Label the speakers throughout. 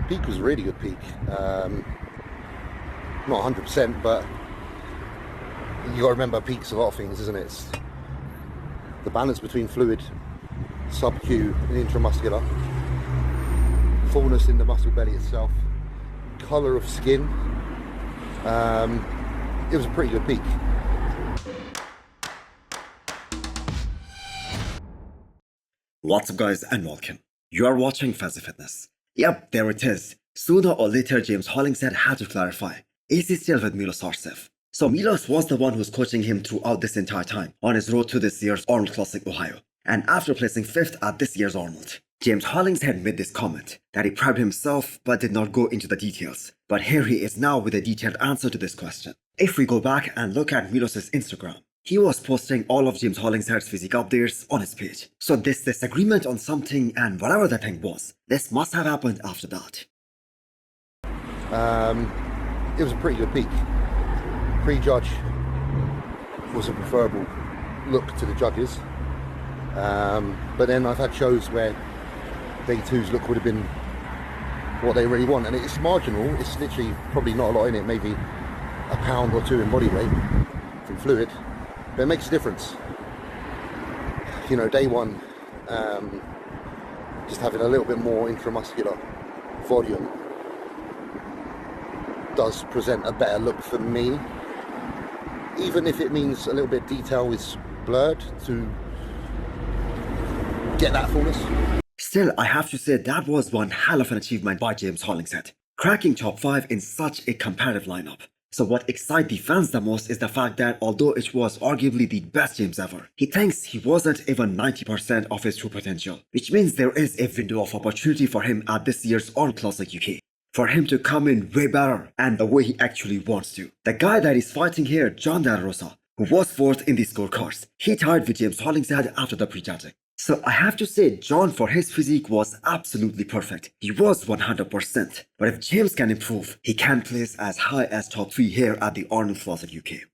Speaker 1: Peak was a really good peak. Not 100%, but you got to remember peak's a lot of things, isn't it? It's the balance between fluid, sub-Q and intramuscular, fullness in the muscle belly itself, colour of skin. It was a pretty good peak.
Speaker 2: What's up guys and welcome. You are watching Fuzzy Fitness. Yep, there it is. Sooner or later James Hollingshead had to clarify. Is he still with Milos Sarcev? So Milos was the one who was coaching him throughout this entire time on his road to this year's Arnold Classic Ohio. And after placing 5th at this year's Arnold, James Hollingshead made this comment that he prided himself but did not go into the details. But here he is now with a detailed answer to this question. If we go back and look at Milos' Instagram, he was posting all of James Hollingshead's physique updates on his page. So this disagreement on something and whatever the thing was, this must have happened after that.
Speaker 1: It was a pretty good peak. Pre-judge was a preferable look to the judges. But then I've had shows where day two's look would have been what they really want. And it's marginal. It's literally probably not a lot in it, maybe a pound or two in body weight from fluid. But it makes a difference. You know, day one, just having a little bit more intramuscular volume does present a better look for me. Even if it means a little bit of detail is blurred to get that fullness.
Speaker 2: Still, I have to say that was one hell of an achievement by James Hollingshead, cracking top 5 in such a competitive lineup. So what excites the fans the most is the fact that although it was arguably the best James ever, he thinks he wasn't even 90% of his true potential, which means there is a window of opportunity for him at this year's Arnold Classic UK, for him to come in way better and the way he actually wants to. The guy that is fighting here, John De La Rosa, who was 4th in the scorecards, he tied with James Hollingshead after the prejudging. So I have to say John for his physique was absolutely perfect. He was 100%. But if James can improve, he can place as high as top 3 here at the Arnold Classic UK.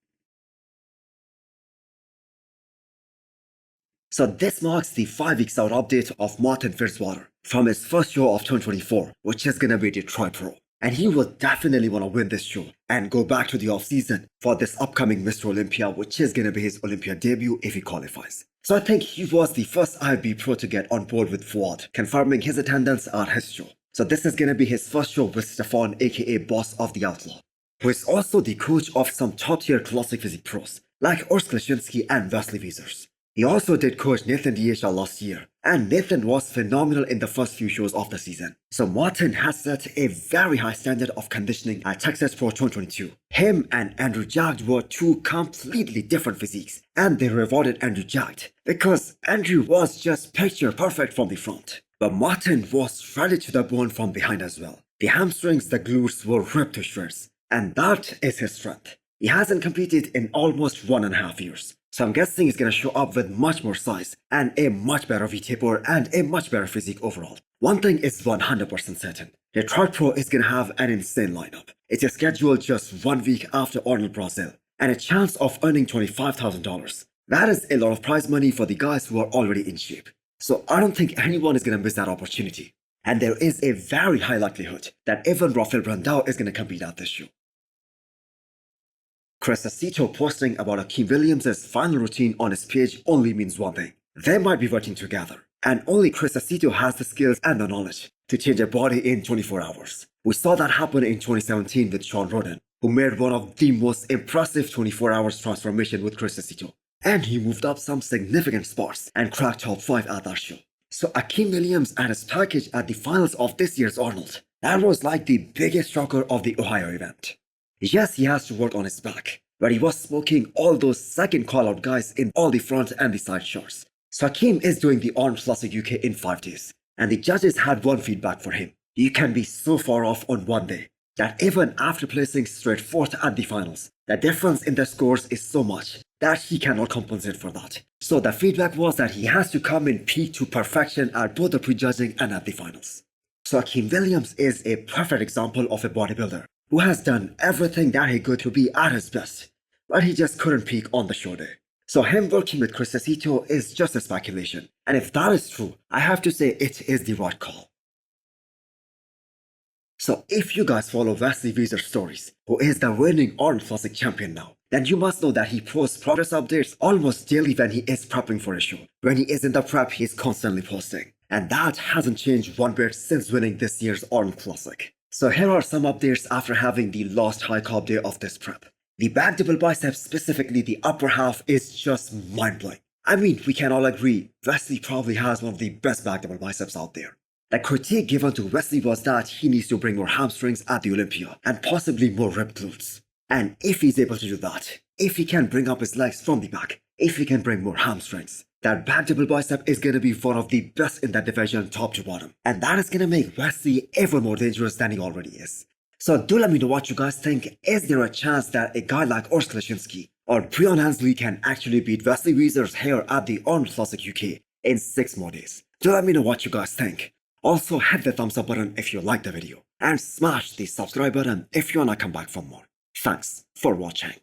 Speaker 2: So this marks the 5 weeks out update of Martin Fitzwater from his first show of 2024, which is gonna be Detroit Pro. And he will definitely want to win this show and go back to the off-season for this upcoming Mr. Olympia, which is gonna be his Olympia debut if he qualifies. So I think he was the first IFBB pro to get on board with Fuad, confirming his attendance at his show. So this is gonna be his first show with Stefan, aka Boss of the Outlaw, who is also the coach of some top-tier classic physique pros, like Urs Klashinsky and Wesley Wiesers. He also did coach Nathan Diesha last year, and Nathan was phenomenal in the first few shows of the season. So Martin has set a very high standard of conditioning at Texas Pro 2022. Him and Andrew Jagged were two completely different physiques, and they rewarded Andrew Jagged because Andrew was just picture perfect from the front. But Martin was ready to the bone from behind as well. The hamstrings, the glutes were ripped to shreds, and that is his strength. He hasn't competed in almost 1.5 years. So I'm guessing he's gonna show up with much more size and a much better V-taper and a much better physique overall. One thing is 100% certain. Detroit Pro is gonna have an insane lineup. It is scheduled just 1 week after Arnold Brazil and a chance of earning $25,000. That is a lot of prize money for the guys who are already in shape. So I don't think anyone is gonna miss that opportunity. And there is a very high likelihood that even Rafael Brandao is gonna compete at this show. Chris Aceto posting about Akeem Williams' final routine on his page only means one thing. They might be working together, and only Chris Aceto has the skills and the knowledge to change a body in 24 hours. We saw that happen in 2017 with Sean Roden, who made one of the most impressive 24 hours transformation with Chris Aceto. And he moved up some significant spots and cracked top 5 at that show. So Akeem Williams and his package at the finals of this year's Arnold, that was like the biggest shocker of the Ohio event. Yes, he has to work on his back, but he was smoking all those second call-out guys in all the front and the side shots. So Akeem is doing the Arnold Classic UK in 5 days, and the judges had one feedback for him. You can be so far off on one day that even after placing straight 4th at the finals, the difference in the scores is so much that he cannot compensate for that. So the feedback was that he has to come in peak to perfection at both the prejudging and at the finals. So Akeem Williams is a perfect example of a bodybuilder who has done everything that he could to be at his best, but he just couldn't peak on the show day. So him working with Chris Aceto is just a speculation, and if that is true, I have to say it is the right call. So if you guys follow Wesley Weezer's stories, who is the reigning Arnold Classic champion now, then you must know that he posts progress updates almost daily when he is prepping for a show. When he is in the prep, he is constantly posting. And that hasn't changed one bit since winning this year's Arnold Classic. So here are some updates after having the last high carb day of this prep. The back double bicep, specifically the upper half, is just mind-blowing. I mean, we can all agree, Wesley probably has one of the best back double biceps out there. The critique given to Wesley was that he needs to bring more hamstrings at the Olympia and possibly more rib glutes. And if he's able to do that, if he can bring up his legs from the back, if he can bring more hamstrings, that back double bicep is going to be one of the best in that division top to bottom. And that is going to make Wesley ever more dangerous than he already is. So do let me know what you guys think. Is there a chance that a guy like Urs Kleschinski or Breon Ansley can actually beat Wesley Weezer's hair at the Arnold Classic UK in 6 more days? Do let me know what you guys think. Also hit the thumbs up button if you liked the video and smash the subscribe button if you wanna come back for more. Thanks for watching.